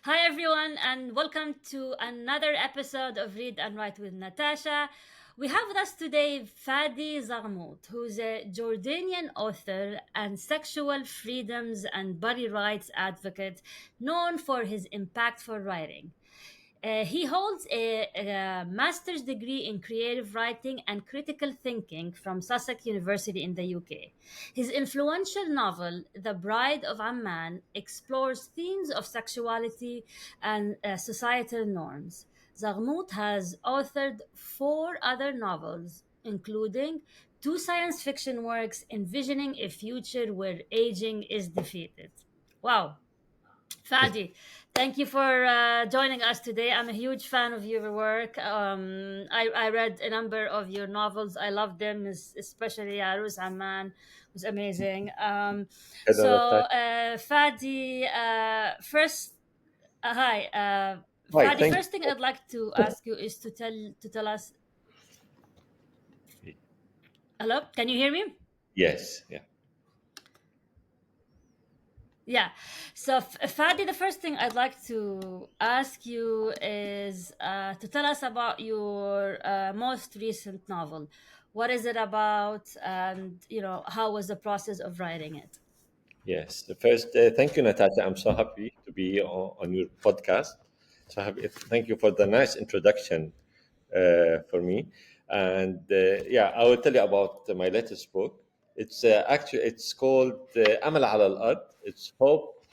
Hi, everyone, and welcome to another episode of Read and Write with Natasha. We have with us today Fadi Zaghmout, who's a Jordanian author and sexual freedoms and body rights advocate known for his impactful writing. He holds a master's degree in creative writing and critical thinking from Sussex University in the UK. His influential novel, The Bride of Amman, explores themes of sexuality and societal norms. Zaghmout has authored four other novels, including two science fiction works envisioning a future where aging is defeated. Wow. Fadi, thank you for joining us today. I'm a huge fan of your work. I read a number of your novels. I love them, especially Aruz Amman was amazing. Hello, Natasha. Fadi, first, hi, Hi, Fadi. thank First thing I'd like to ask you is to tell us. you. Hello, can you hear me? Yes, yeah. Yeah. So, Fadi, the first thing I'd like to ask you is to tell us about your most recent novel. What is it about, and how was the process of writing it? Yes. The first, thank you, Natasha. I'm so happy to be on your podcast. So happy. Thank you for the nice introduction for me. And yeah, I will tell you about my latest book. It's called Amal Ala al-Ard. It's Hope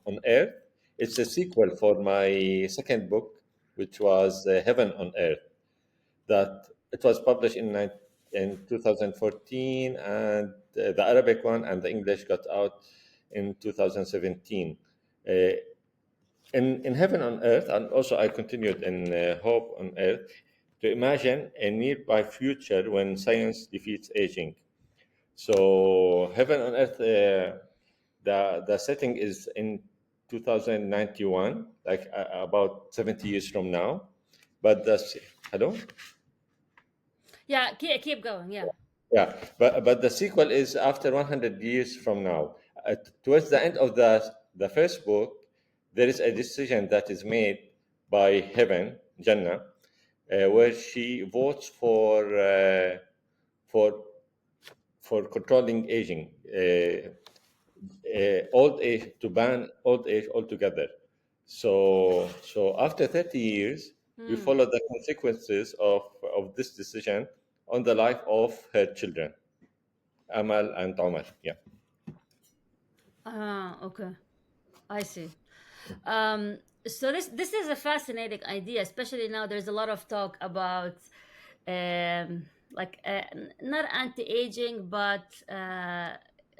on Earth. It's a sequel for my second book, which was Heaven on Earth. That it was published in 2014, and the Arabic one and the English got out in 2017. Uh, in Heaven on Earth, and also I continued in Hope on Earth, to imagine a nearby future when science defeats aging. So Heaven on Earth, the setting is in 2091, like about 70 years from now. But that's hello. Yeah, keep going. Yeah. Yeah, but the sequel is after 100 years from now. Towards the end of the first book, there is a decision that is made by Heaven, Jannah, where she votes for for controlling aging, old age, to ban old age altogether. So after 30 years, we Hmm. follow the consequences of this decision on the life of her children. Amal and Omar. Yeah. Ah, okay. I see. Um, so this is a fascinating idea, especially now. There's a lot of talk about not anti-aging, but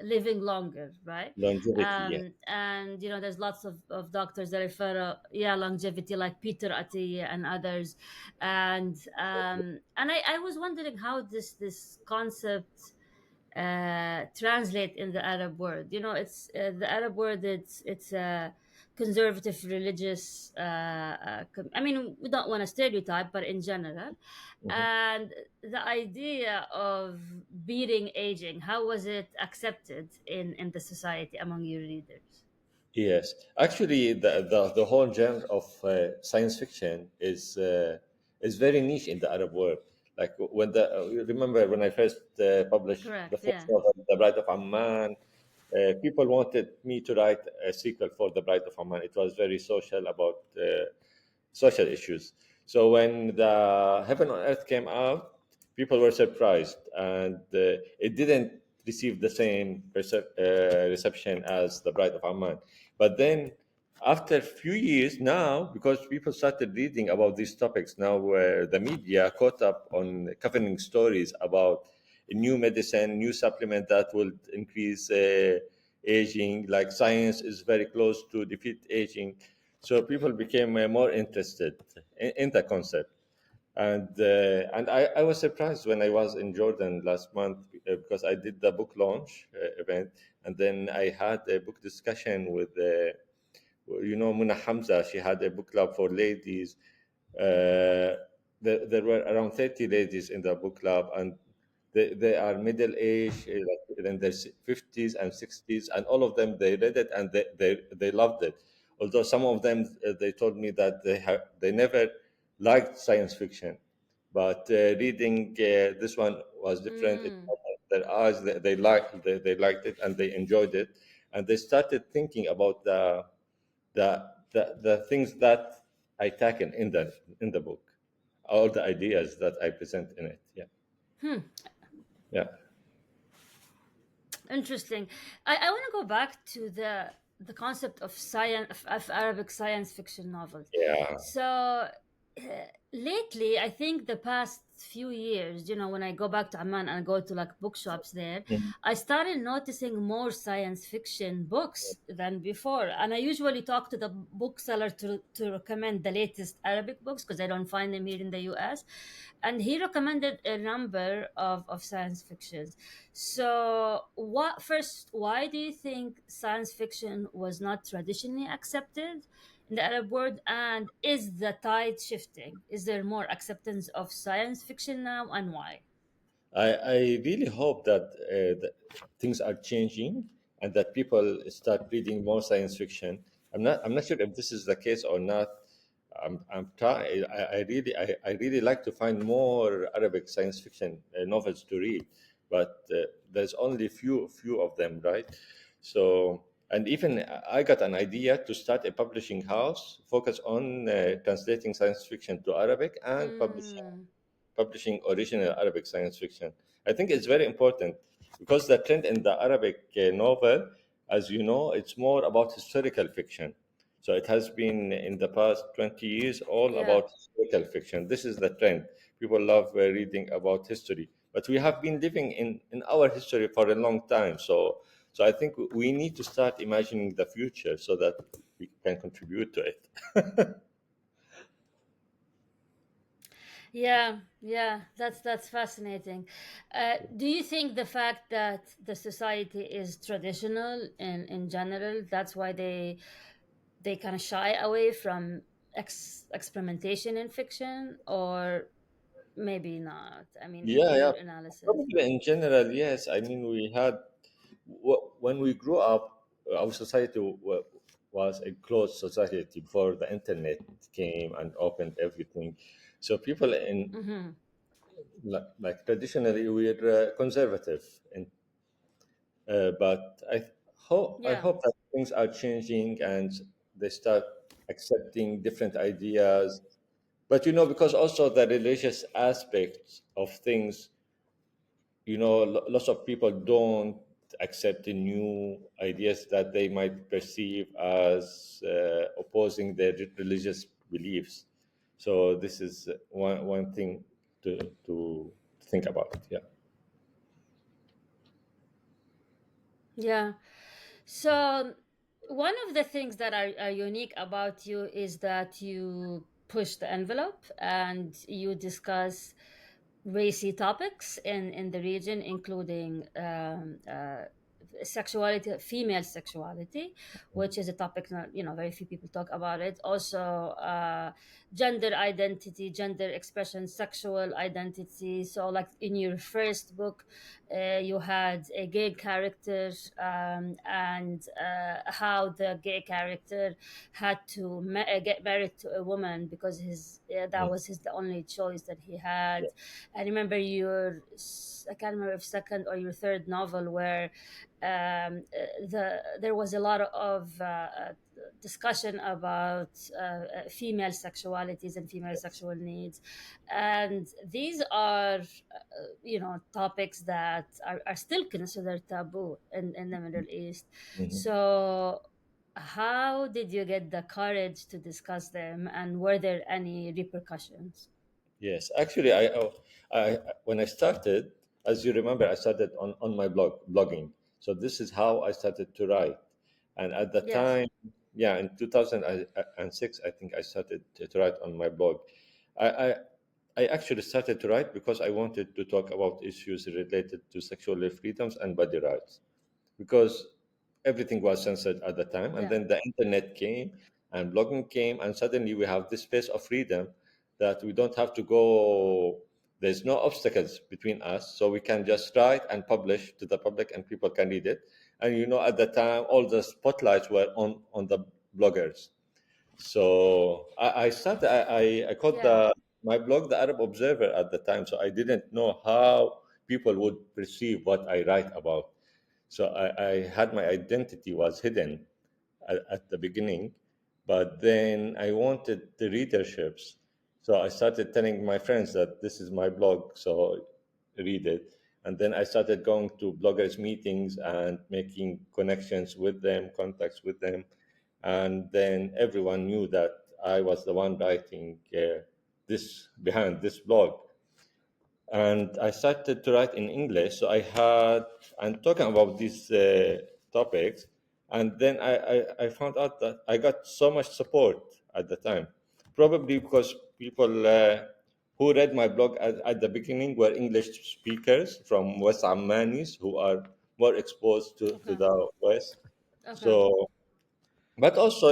living longer, right? Longevity. Yeah. And there's lots of doctors that refer, yeah, longevity, like Peter Attia and others, and I was wondering how this concept translate in the Arab world. It's the Arab world. It's a conservative religious. I mean, we don't want to stereotype, but in general, Mhm. and the idea of beating aging. How was it accepted in the society among your readers? Yes. Actually, the whole genre of science fiction is very niche in the Arab world. Like when you remember when I first published the Correct. first Yeah. novel, The Bride of Amman, people wanted me to write a sequel for The Bride of Amman. It was very social, about social issues. So when the Heaven on Earth came out, people were surprised, and it didn't receive the same reception as The Bride of Amman. But then, after a few years now, because people started reading about these topics, now where the media caught up on covering stories about a new medicine, new supplement that will increase aging, like science is very close to defeat aging. So people became more interested in the concept. And I was surprised when I was in Jordan last month, because I did the book launch event, and then I had a book discussion with Muna Hamza. She had a book club for ladies. There were around 30 ladies in the book club, and they are middle age, like in their 50s and 60s, and all of them, they read it and they loved it. Although some of them they told me that they never liked science fiction, but reading this one was different. It Mm. opened their eyes. They liked it and they enjoyed it, and they started thinking about the things that I tackle in the book, all the ideas that I present in it. Yeah, Hmm. yeah, Interesting. I want to go back to the concept of science of Arabic science fiction novels. yeah. So lately, I think the past few years, when I go back to Amman and I go to like bookshops there, Mhm. I started noticing more science fiction books than before. And I usually talk to the bookseller to recommend the latest Arabic books because I don't find them here in the US. And he recommended a number of science fictions. So, why do you think science fiction was not traditionally accepted in the Arab world? And is the tide shifting? Is there more acceptance of science fiction now, and why? I really hope that things are changing and that people start reading more science fiction. I'm not sure if this is the case or not. I'm trying. I really like to find more Arabic science fiction novels to read, but there's only few of them, right? So, and even I got an idea to start a publishing house focus on translating science fiction to Arabic and Mm, publishing original Arabic science fiction. I think it's very important because the trend in the Arabic novel, as you know, it's more about historical fiction. So it has been in the past 20 years all yeah. about historical fiction. This is the trend. People love reading about history. But we have been living in our history for a long time. So I think we need to start imagining the future so that we can contribute to it. Yeah, yeah, that's fascinating. Do you think the fact that the society is traditional in general, that's why they kind of shy away from experimentation in fiction, or maybe not? I mean, Yeah, in yeah. your analysis. Probably in general, yes. I mean, we had when we grew up, our society was a closed society before the internet came and opened everything. So people in Mm-hmm. like traditionally we're conservative, and but I Yeah, hope that things are changing and they start accepting different ideas. But because also the religious aspects of things, lots of people don't accept the new ideas that they might perceive as opposing their religious beliefs. So this is one thing to think about. Yeah. yeah. So one of the things that are unique about you is that you push the envelope and you discuss racy topics in the region, including sexuality, female sexuality, which is a topic not very few people talk about it. Also, gender identity, gender expression, sexual identity. So, like in your first book, you had a gay character, and how the gay character had to get married to a woman because that Mm. was his the only choice that he had. I remember I can't remember if second or your third novel where there was a lot of discussion about female sexualities and female sexual needs, and these are topics that are still considered taboo in the Middle East. Mhm. So how did you get the courage to discuss them, and were there any repercussions? Yes, actually, when I started, as you remember, I started on my blogging. So this is how I started to write. And at the Yes. time, yeah, in 2006, I think I started to write on my blog. I, I I actually started to write because I wanted to talk about issues related to sexual freedoms and body rights because everything was censored at the time. And Yeah. then the internet came and blogging came, and suddenly we have this space of freedom that we don't have to go, there's no obstacles between us. So we can just write and publish to the public, and people can read it. And at the time, all the spotlights were on the bloggers. So I started. I called Yeah. my blog the Arab Observer at the time. So I didn't know how people would perceive what I write about. So I had my identity was hidden at the beginning, but then I wanted the readerships. So I started telling my friends that this is my blog, so read it. And then I started going to bloggers meetings and making connections with them, contacts with them. And then everyone knew that I was the one writing this behind this blog. And I started to write in English. So I had, and talking about these topics, and then I found out that I got so much support at the time, probably because people who read my blog at the beginning were English speakers from West Ammanis who are more exposed to Okay. the West. Okay. So but also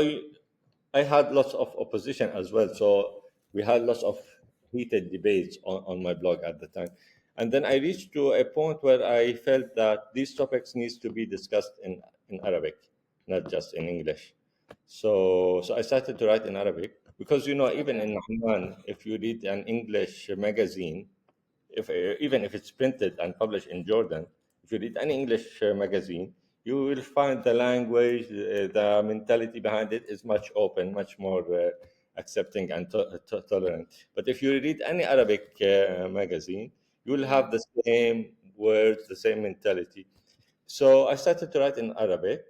I had lots of opposition as well. So we had lots of heated debates on my blog at the time. And then I reached to a point where I felt that these topics needs to be discussed in Arabic, not just in English. So I started to write in Arabic because even Okay. in Amman, if you read an English magazine, if even if it's printed and published in Jordan, if you read any English magazine, you will find the language, the mentality behind it is much open, much more accepting and tolerant. But if you read any Arabic magazine, you will Yeah. have the same words, the same mentality. So I started to write in Arabic,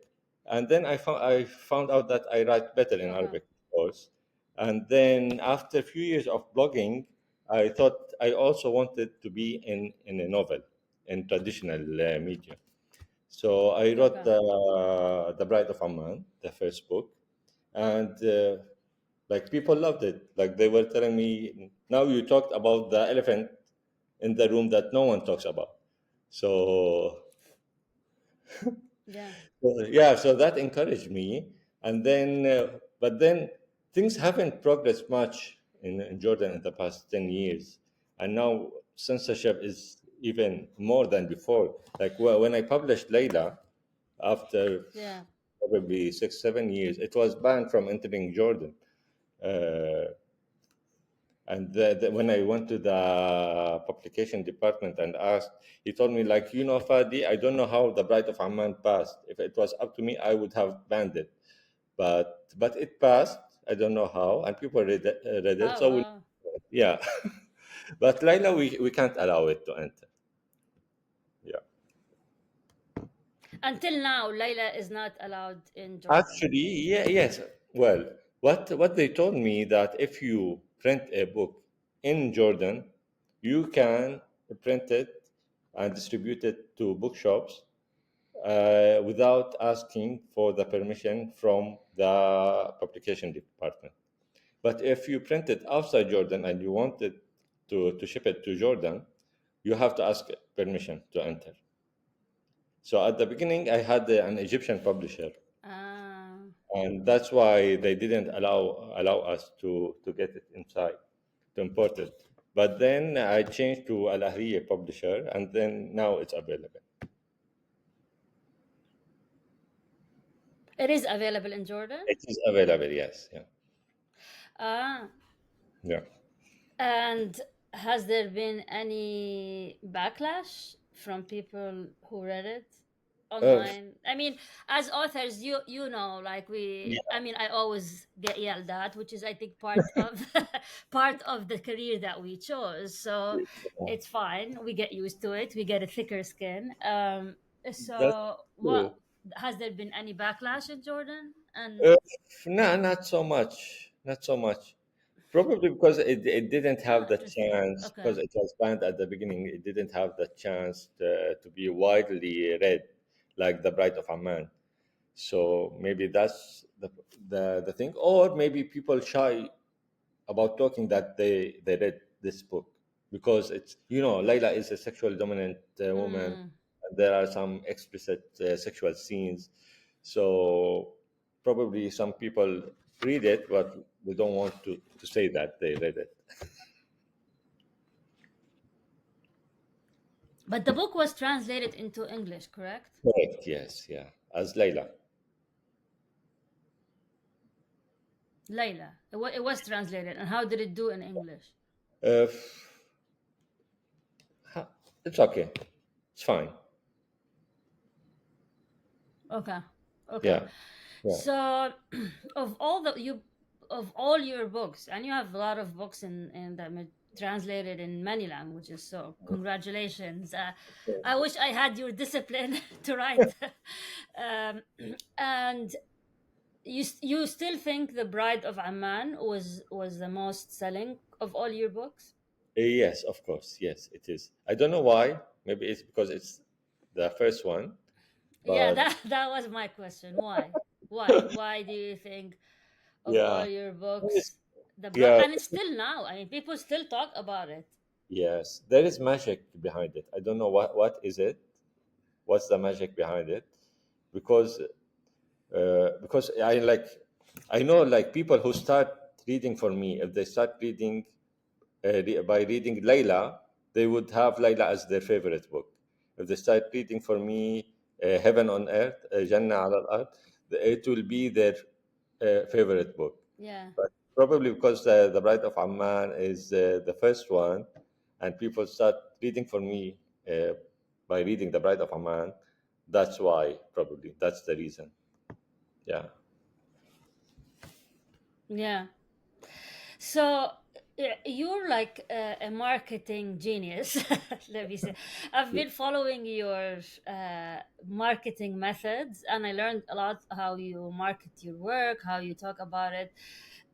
and then I found out that I write better in Okay. Arabic, of course. And then after a few years of blogging, I thought I also wanted to be in a novel, in traditional media. So I wrote Okay. the Bride of Amman, the first book, and like people loved it. Like they were telling me, now you talked about the elephant in the room that no one talks about. So Yeah. yeah, so that encouraged me. And then, but then things haven't progressed much in Jordan in the past 10 years. And now censorship is even more than before. Like when I published Layla, after Yeah. probably 6, 7 years, it was banned from entering Jordan. Uh, and when I went to the publication department and asked, he told me, like, Fadi, I don't know how the Bride of Amman passed. If it was up to me, I would have banned it. But it passed. I don't know how, and people read it. Oh So wow. yeah, but Laila, we can't allow it to enter. Yeah, Until now, Layla is not allowed in Jordan. actually, yeah, yes. Well, what they told me that if you print a book in Jordan, you can print it and distribute it to bookshops without asking for the permission from the publication department. But if you print it outside Jordan and you want it to ship it to Jordan, you have to ask permission to enter. So at the beginning, I had an Egyptian publisher, Ah. and that's why they didn't allow us to get it inside, to import it. But then I changed to Al Ahliya publisher, and then now it's available. It is available in Jordan. It is available, yes, yeah, Ah. yeah. And has there been any backlash from people who read it Uh, online? I mean, as authors, you know, like we, yeah, I mean, I always get yelled at, which is I think part of part of the career that we chose. So it's fine. We get used to it. We get a thicker skin. that's So what true. has there been any backlash in Jordan? And Uh, no, not so much. Not so much. Probably because it didn't have the interesting. chance, Okay. because it was banned at the beginning, it didn't have the chance to be widely read like The Bride of Amman. So maybe that's the thing. Or maybe people shy about talking that they read this book because Layla is a sexually dominant woman, Mm. and there are some explicit sexual scenes. So probably some people read it, but they don't want to say that they read it. But the book was translated into English, correct? Correct, yes, yeah, as Layla. Layla. It was translated. And how did it do in English? Uh, it's okay. It's fine. Okay. Okay. Yeah. Yeah. So, of all the you of all your books, and you have a lot of books in that translated in many languages. So, congratulations. I wish I had your discipline to write. um, and you still think The Bride of Amman was the most selling of all your books? Yes, of course. Yes, it is. I don't know why. Maybe it's because it's the first one, Yeah, but that was my question. Why? Why do you think of all yeah. your Yes. books the bride? Yeah. And it's still now. I mean, people still talk about it. Yes, there is magic behind it. I don't know what is it. What's the magic behind it? Because because I know like people who start reading for me, if they start reading by reading Layla, they would have Layla as their favorite book. If they start reading for me Heaven on Earth, Jannah ala al-Ard, it will be their favorite book. Yeah. But probably because The Bride of Amman is the first one, and people start reading for me uh, by reading The Bride of Amman, that's why, probably. That's the reason. Yeah. Yeah. So you're like a marketing genius. Let me say, I've been following your marketing methods, and I learned a lot how you market your work, how you talk about it.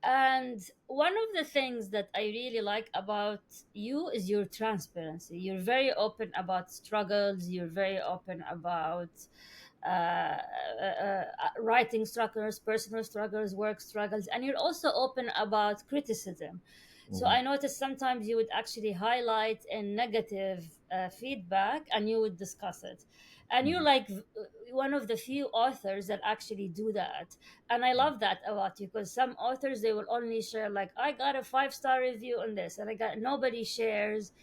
And one of the things that I really like about you is your transparency. You're very open about struggles. You're very open about writing struggles, personal struggles, work struggles, and you're also open about criticism. So Mhm. I noticed sometimes you would actually highlight a negative feedback and you would discuss it. And you're Mhm. like one of the few authors that actually do that. And I love that about you because some authors they will only share like I got a 5-star review on this and I got nobody shares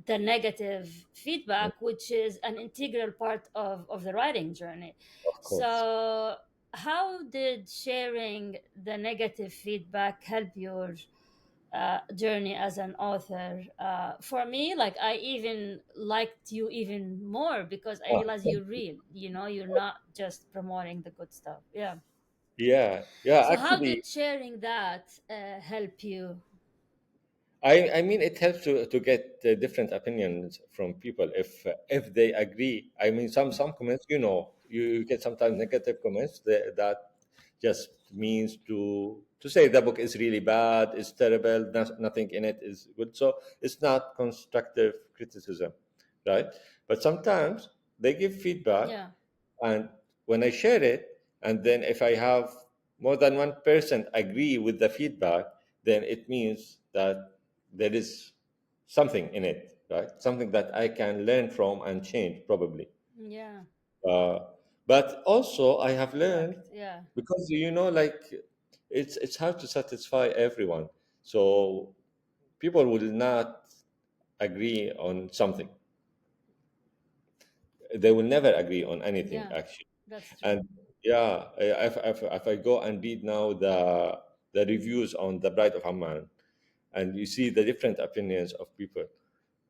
the negative feedback, which is an integral part of the writing journey. Of course. So, how did sharing the negative feedback help your journey as an author? For me, like I even liked you even more because I Ah, realized you're real. You know, you're not just promoting the good stuff. Yeah. yeah. Yeah. So, how Actually, did sharing that help you? I mean, it helps to get different opinions from people if they agree. I mean, some comments, you get sometimes negative comments that just means to say the book is really bad, it's terrible, nothing in it is good. So it's not constructive criticism, right? But sometimes they give feedback, Yeah. and when I share it, and then if I have more than one person agree with the feedback, then it means that there is something in it, right? Something that I can learn from and change, probably. Yeah. Uh, but also, I have learned Correct. Yeah. because like it's hard to satisfy everyone. So people will not agree on something. They will never agree on anything, Yeah. actually. That's true. And yeah, if I go and read now the reviews on The Bride of Amman, and you see the different opinions of people,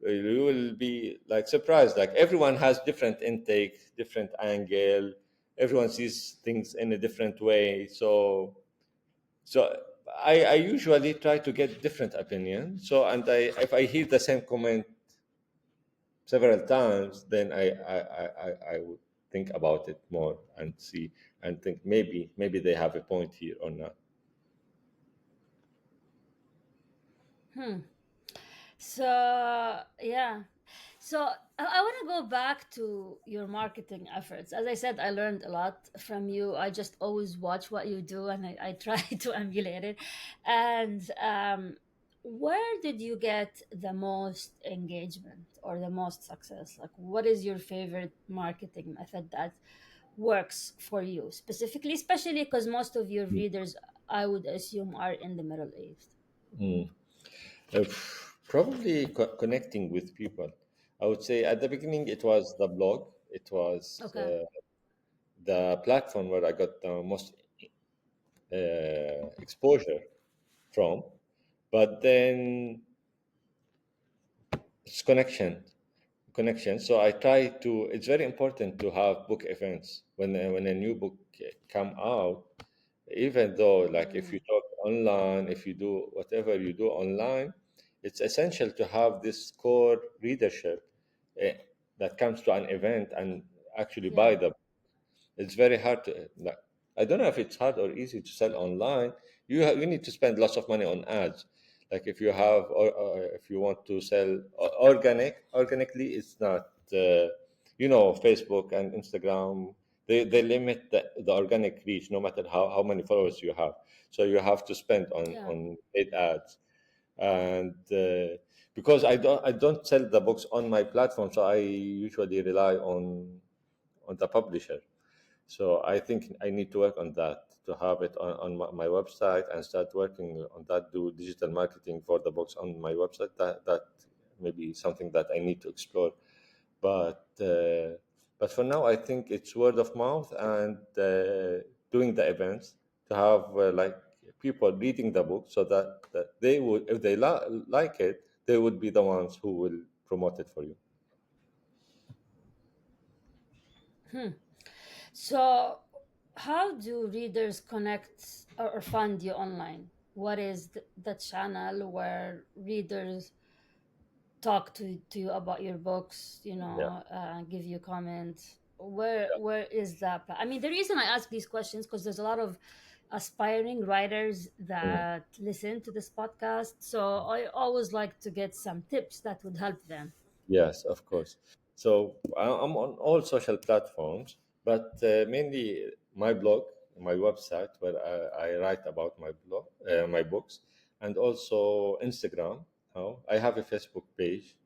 you will be like surprised. Like everyone has different intake, different angle. Everyone sees things in a different way. So I usually try to get different opinions. So and if I hear the same comment several times, then I would think about it more and see and think maybe they have a point here or not. Hmm. So yeah. So I want to go back to your marketing efforts. As I said, I learned a lot from you. I just always watch what you do and I try to emulate it. And where did you get the most engagement or the most success? Like, what is your favorite marketing method that works for you specifically, especially because most of your readers, I would assume, are in the Middle East? Mm. Uh, Probably connecting with people. I would say at the beginning it was the blog. It was Okay. the platform where I got the most exposure from, but then it's connection. So I try to. It's very important to have book events when a new book come out. Even though, like, if you Mm, talk online, if you do whatever you do online, it's essential to have this core readership uh, that comes to an event and actually buy yeah, the. It's very hard to. Like, I don't know if it's hard or easy to sell online. You need to spend lots of money on ads. Like if you have or if you want to sell organically, it's not. Facebook and Instagram, they limit the organic reach no matter how many followers you have. So you have to spend yeah. on paid ads. And because I don't sell the books on my platform, so I usually rely on the publisher. So I think I need to work on that to have it on my website and start working on that. Do digital marketing for the books on my website. That may be something that I need to explore. But for now, I think it's word of mouth and doing the events to have like people reading the book, so that they would, if they like it, they would be the ones who will promote it for you. Hmm. So, how do readers connect or find you online? What is the channel where readers talk to you about your books, Yeah. give you comments? Where is that? I mean, the reason I ask these questions because there's a lot of aspiring writers Mm. that listen to this podcast. So I always like to get some tips that would help them. Yes, of course. So I'm on all social platforms, but mainly my blog, my website, where I write about my books, and also Instagram. How I have a Facebook page.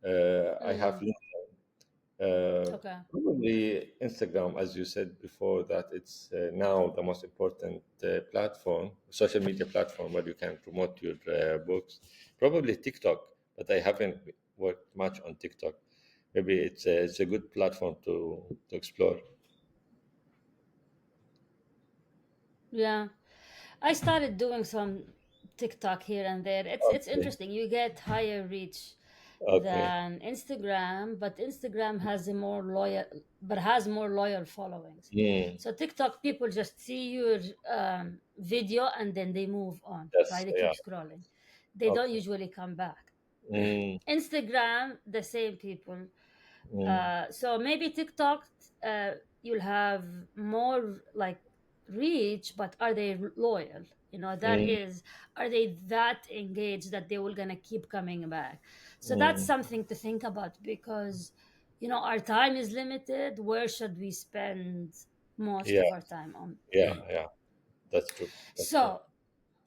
I have Mm, okay. probably Instagram, as you said before, that it's now the most important platform, social media platform where you can promote your books. Probably TikTok, but I haven't worked much on TikTok. Maybe it's a good platform to explore. Yeah. I started doing some TikTok here and there. It's Okay. interesting. You get higher reach Okay. than Instagram, but Instagram has a more loyal followings. Mm. So TikTok people just see your video and then they move on, right? Yes. They Yeah. keep scrolling. They don't Okay. usually come back. Mm. Instagram, the same people. Mm. So maybe TikTok, uh, you'll have more like reach, but are they loyal? That Mm. is, are they that engaged that they will gonna keep coming back? So that's Mm. something to think about because our time is limited. Where should we spend most Yeah. of our time on? Yeah. Yeah. That's true. That's true. So,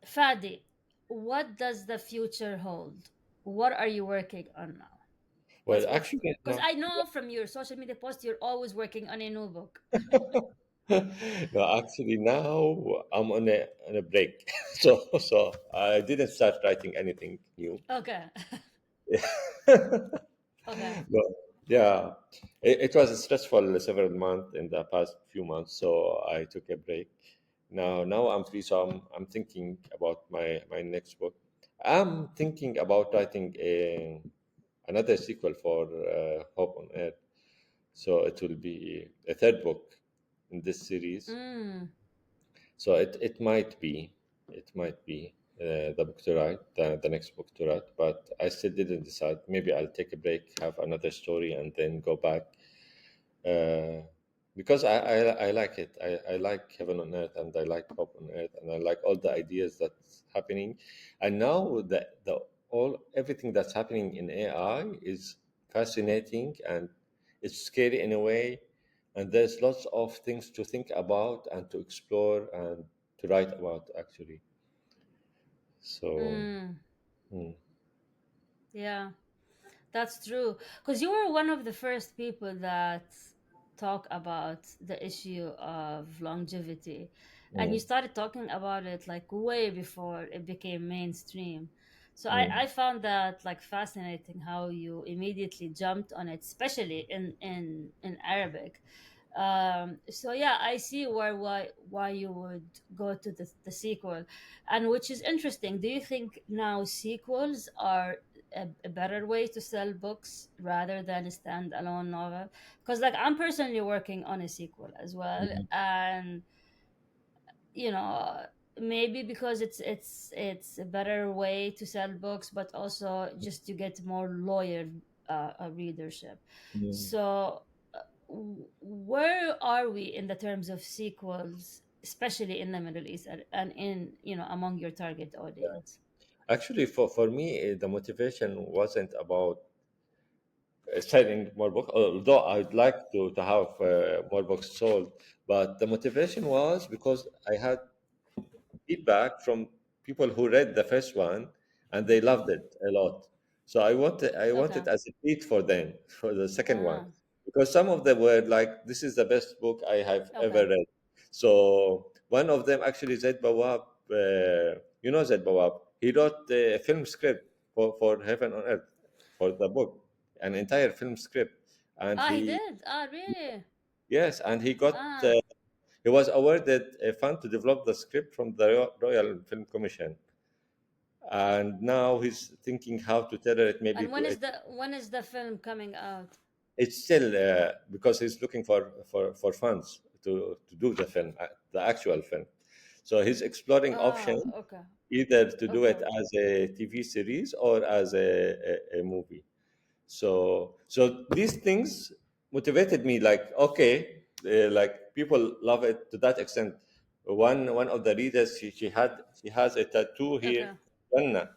Fadi, what does the future hold? What are you working on now? Well, What's actually, because no. I know from your social media posts you're always working on a new book. No, actually, now I'm on a break, so I didn't start writing anything new. Okay. Okay. No, yeah, it was a stressful several months in the past few months, so I took a break. Now I'm free, so I'm thinking about my next book. I'm thinking about writing another sequel for Hope on Earth, so it will be a third book in this series. Mm, So it might be the book to write, the next book to write, but I still didn't decide. Maybe I'll take a break, have another story, and then go back. Uh, because I like it. I like Heaven on Earth, and I like Hope on Earth, and I like all the ideas that's happening. And now the all everything that's happening in AI is fascinating, and it's scary in a way, and there's lots of things to think about and to explore and to write about actually. So mm, mm, yeah, that's true. Because you were one of the first people that talk about the issue of longevity. And you mm, started talking about it like way before it became mainstream. So I mm, found that like fascinating how you immediately jumped on it, especially in Arabic. So yeah, I see why you would go to the sequel, and which is interesting. Do you think now sequels are a better way to sell books rather than a standalone novel? Because like I'm personally working on a sequel as well, Mhm. and you know maybe because it's a better way to sell books, but also just to get more loyal readership. Mhm. So where are we in the terms of sequels, especially in the Middle East and in among your target audience? Actually, for me, the motivation wasn't about selling more books, although I'd like to have more books sold. But the motivation was because I had feedback from people who read the first one and they loved it a lot. So I wanted Okay. as a treat for them for the second one, Ah, because some of them were like, "This is the best book I have okay. ever read." So one of them actually, Zaid Bawab, Zaid Bawab, he wrote a film script for Heaven on Earth, for the book, an entire film script, and Ah, he did. Ah, really? yes, and Ah, he was awarded a fund to develop the script from the Royal Film Commission, and now he's thinking how to tailor it maybe and to it. when is the film coming out? It's still because he's looking for funds to do the film, the actual film. So he's exploring Ah, options, okay. either to do Okay. it as a TV series or as a movie. So these things motivated me. Like, okay, like people love it to that extent. One of the readers, she has a tattoo here, Okay. Anna,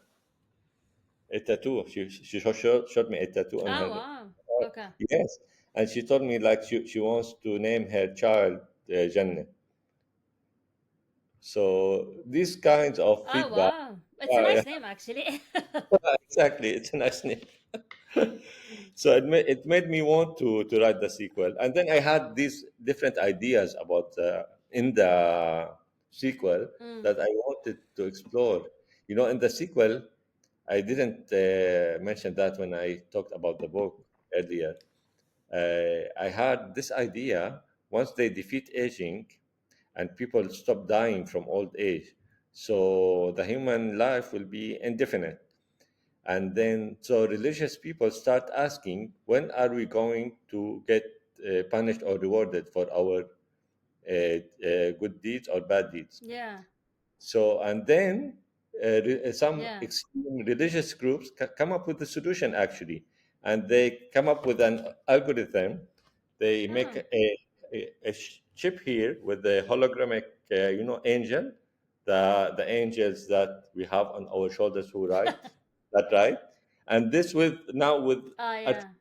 a tattoo. She showed me a tattoo on Oh her. wow. Okay. Yes, and she told me like she wants to name her child Jannah. So these kinds of Oh feedback, wow. It's a yeah, nice name actually. exactly, it's a nice name. So it made me want to write the sequel, and then I had these different ideas about in the sequel Mm, that I wanted to explore. In the sequel, I didn't mention that when I talked about the book earlier. I had this idea: once they defeat aging and people stop dying from old age, so the human life will be indefinite. And then, so religious people start asking, when are we going to get punished or rewarded for our good deeds or bad deeds? yeah. So, and then some Yeah. extreme religious groups come up with a solution actually, and they come up with an algorithm. They make Oh. a chip here with the hologramic, angel, the angels that we have on our shoulders who ride, that ride, and this with now Oh art- yeah.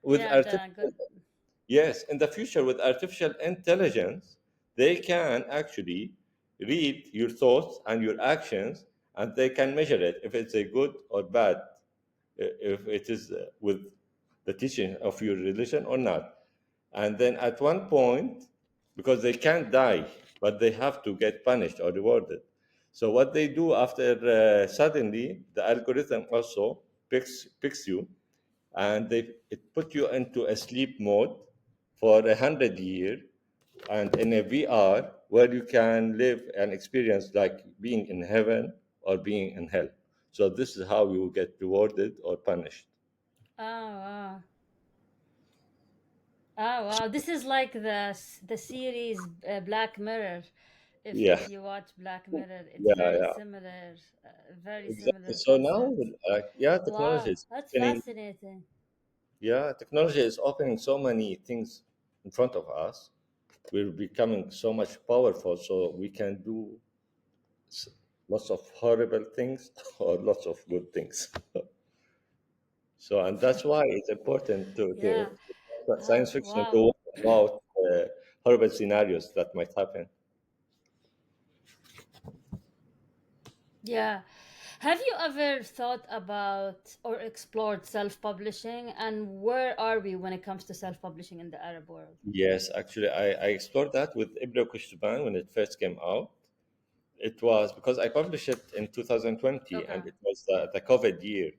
with Yeah, artificial. the good. Yes, in the future with artificial intelligence, they can actually read your thoughts and your actions, and they can measure it if it's a good or bad, if it is with the teaching of your religion or not. And then at one point, because they can't die, but they have to get punished or rewarded. So what they do after suddenly the algorithm also picks you, and it put you into a sleep mode for 100 years, and in a VR where you can live an experience like being in heaven or being in hell. So this is how you will get rewarded or punished. Oh wow. Oh wow. This is like the series Black Mirror. Yeah, If you watch Black Mirror, it's yeah, yeah, very exactly. similar So now, concept. yeah, technology Wow, is that's opening. fascinating. Yeah, technology is opening so many things in front of us. We're becoming so much powerful, so we can do s- lots of horrible things or lots of good things. So, and that's why it's important Yeah. to science fiction to Wow. warn about horrible scenarios that might happen. Yeah. Have you ever thought about or explored self-publishing, and where are we when it comes to self-publishing in the Arab world? Yes, actually, I explored that with Ibra Kushtuban when it first came out. It was because I published it in 2020, Okay. and it was the COVID year.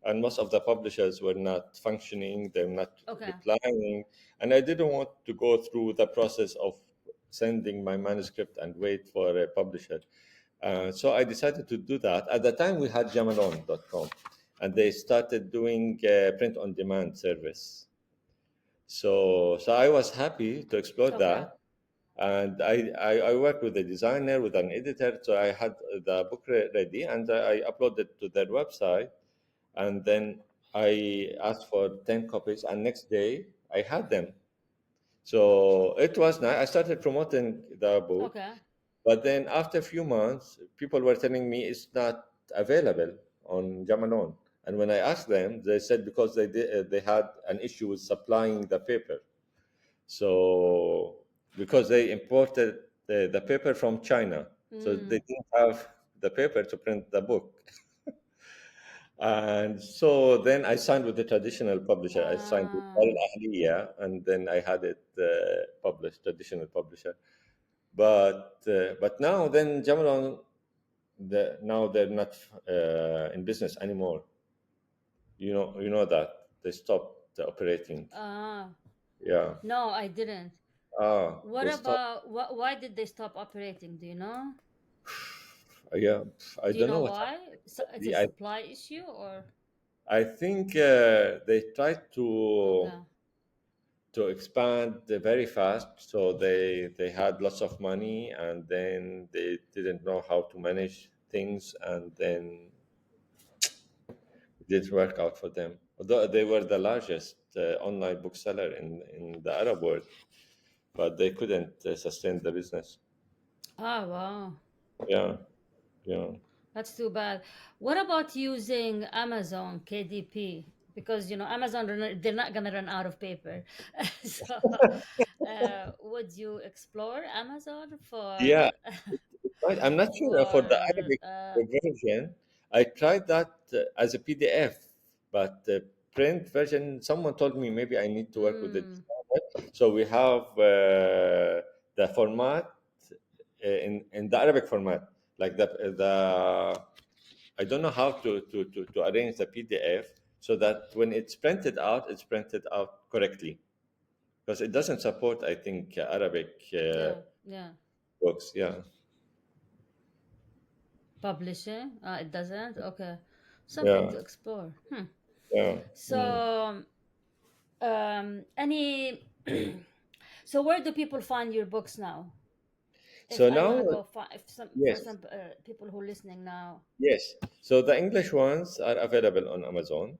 and most of the publishers were not functioning, they're not Okay. replying, and I didn't want to go through the process of sending my manuscript and wait for a publisher. So I decided to do that. At the time, we had Jamalon.com, and they started doing print on demand service. So I was happy to explore Okay. that, and I worked with a designer, with an editor, so I had the book ready, and I uploaded to their website, and then I asked for 10 copies, and next day I had them. So it was nice. I started promoting the book, Okay. but then after a few months, people were telling me it's not available on Jamalon. And when I asked them, they said because they had an issue with supplying the paper. So because they imported the paper from China, so they Mm. didn't have the paper to print the book. And so then I signed with the traditional publisher. I signed with Al Ah. Ahliya, and then I had it published, traditional publisher. But now then Jamalon, now they're not in business anymore. You know that they stopped operating. Ah. Yeah. No, I didn't. What They stopped. about why did they stop operating? Do you know? Yeah, I Do you don't know know what why? So it's a happened. supply issue or I think they tried okay. to expand very fast, so they had lots of money, and then they didn't know how to manage things, and then it didn't work out for them. Although they were the largest online bookseller in the Arab world, but they couldn't sustain the business. Oh wow. Yeah, yeah. That's too bad. What about using Amazon KDP? Because Amazon they're not gonna run out of paper. So would you explore Amazon Yeah, for right. I'm not sure for the for Arabic version. I tried that as a PDF, but the print version, someone told me maybe I need to work with it. mm, So we have the format in the Arabic format, like the I don't know how to arrange the PDF so that when it's printed out correctly, because it doesn't support, I think, Arabic yeah, yeah. books. Yeah, Publishing? It doesn't? Okay. Something yeah, to explore. Hmm. yeah. Mm. So any so where do people find your books now? If So I want now, to go find, if some, for yes, example, people who are listening now. yes. So the English ones are available on Amazon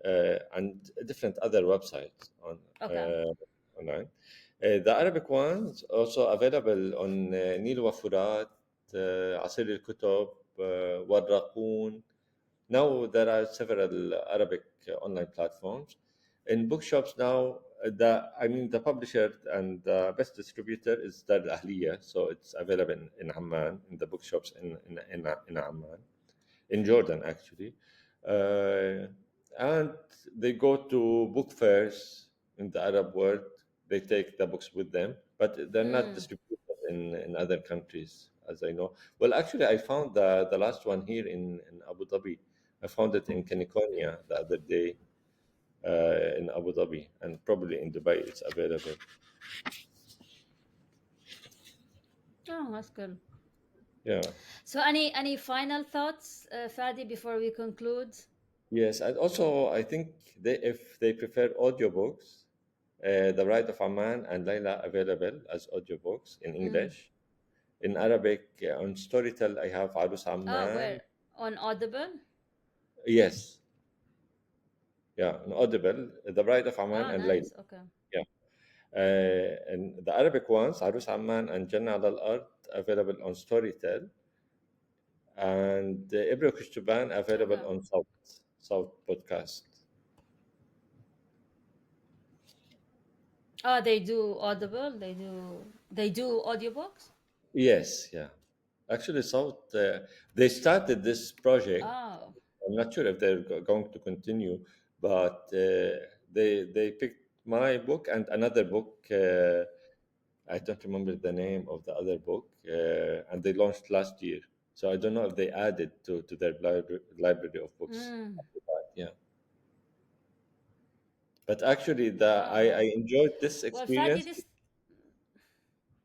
and different other websites Okay. uh, online. The Arabic ones also available on Nil Wafurat, عصير الكتب, والراقون. Now there are several Arabic online platforms. In bookshops now, the publisher and the best distributor is Dar Al Ahliya, so it's available in Amman, in the bookshops in Amman, in Jordan actually, uh, and they go to book fairs in the Arab world. They take the books with them, but they're not Mm. distributed in other countries, as I know. Well, actually, I found the last one here in Abu Dhabi. I found it in California the other day in Abu Dhabi, and probably in Dubai it's available. Oh, that's good. Yeah. So any final thoughts, Fadi, before we conclude? Yes, and also I think if they prefer audiobooks, The Ride of Amman and Layla available as audiobooks in Mm. English. In Arabic, on Storytel, I have Arus Oh, Amman. where on Audible? Yes, yeah, on Audible, The Ride of Amman Oh, and Layla. nice. Okay. Yeah. And the Arabic ones, Arus Amman and Jannah al Ard, available on Storytel. And Ibro Kushtuban available Okay. on South Podcast. Oh, they do Audible. They do audiobooks. Yes, yeah. Actually, they started this project. Oh. I'm not sure if they're going to continue, but they picked my book and another book. I don't remember the name of the other book, and they launched last year. So I don't know if they added to their library of books. Mm. Yeah. But actually, I Oh, enjoyed this well, Fadi, experience. this.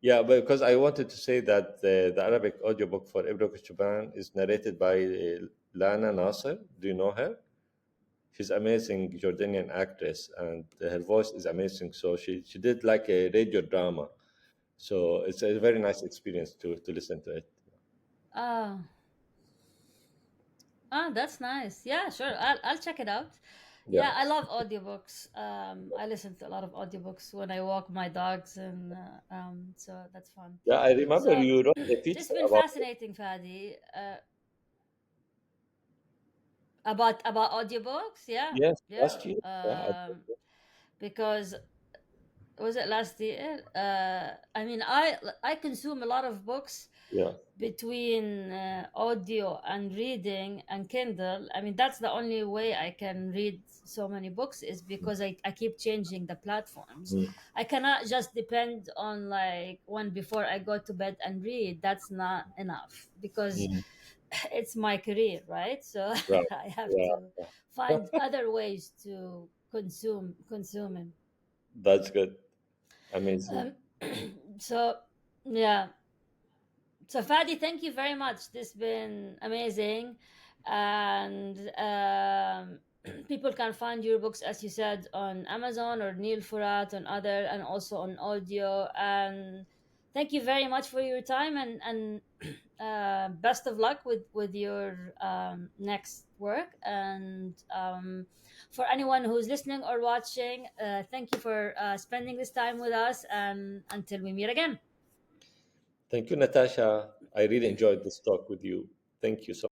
Yeah, because I wanted to say that the Arabic audiobook for Ibro Japan is narrated by Lana Nasser. Do you know her? She's amazing Jordanian actress, and her voice is amazing. So she did like a radio drama. So it's a very nice experience to listen to it. Oh, that's nice. Yeah, sure. I'll check it out. Yeah, Yeah, I love audiobooks. I listen to a lot of audiobooks when I walk my dogs, and so that's fun. yeah. I remember So you wrote a this feature has been about. fascinating, Fadi. About audiobooks. Yeah, Yes, yeah. last year. Yeah, Because was it last year? I mean, I consume a lot of books yeah. between audio and reading and Kindle. I mean, that's the only way I can read so many books is because I keep changing the platforms. Mm, I cannot just depend on like one before I go to bed and read. That's not enough because mm. it's my career, right? So Right. I have to Yeah. find other ways to consume it. That's good. Amazing. Um, so yeah, so Fadi, thank you very much. This has been amazing, and people can find your books, as you said, on Amazon or Neil Furat on other, and also on audio. And thank you very much for your time, and best of luck with your next work. And for anyone who's listening or watching, thank you for spending this time with us. And until we meet again. Thank you, Natasha. I really enjoyed this talk with you. Thank you so